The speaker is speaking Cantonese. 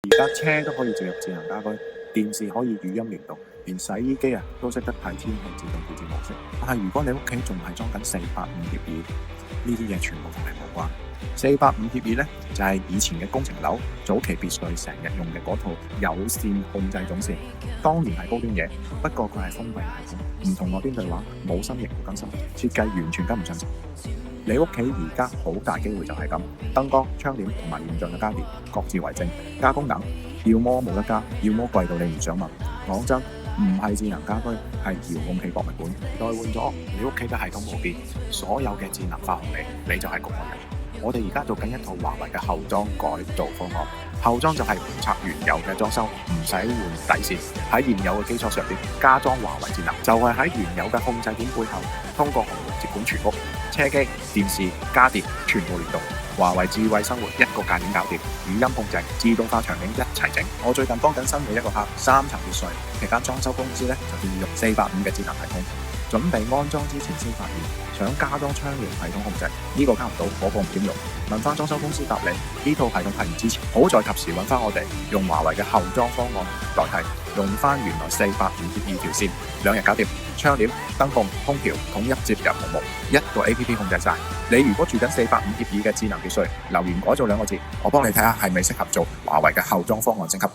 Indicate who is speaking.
Speaker 1: 而家車都可以植入智能家居，電視可以語音連動，連洗衣機都識得睇天氣自動調節模式。但係如果你屋企仲係裝緊485協議，呢啲嘢全部同你冇關。485協議呢，就係以前嘅工程樓早期別墅成日用嘅嗰套有線控制總線，當年係高端嘢，不過佢係封閉系統，唔同外邊對話，冇新型更新，設計完全跟唔上。你屋企而家好大機會就係咁，燈光、窗簾同埋現象嘅家電各自為政，加功能要麼冇得加，要麼貴到你唔想問。講真，唔係智能家居，係遙控器博物館。代換咗你屋企嘅系統冇變，所有嘅智能化紅利，你就係局外人。我哋而家做緊一套華為嘅後裝改造方案，後裝就係唔拆原有嘅裝修，唔使換底線，喺現有嘅基礎上邊加裝華為智能，就係喺原有嘅控制點背後，通過鴻蒙接管全屋，車機、電視、家電全部聯動，華為智慧生活一個界面搞掂，語音控制、自動化場景一齊整。我最近幫緊新嘅一個客，3層別墅，期間裝修公司就建議用485嘅智能系統。準備安裝之前先發現，想加裝窗簾系統控制，呢個加唔到，嗰個唔點用。問翻裝修公司答你，呢套系統係唔支持。好在及時揾翻我哋，用華為嘅後裝方案代替，用翻原來485協議條線，2日搞掂。窗簾、燈控、空調統一接入鴻蒙，一個 APP 控制晒。你如果住緊485協議嘅智能別墅，留言改造2個字，我幫你睇下係咪適合做華為嘅後裝方案升級。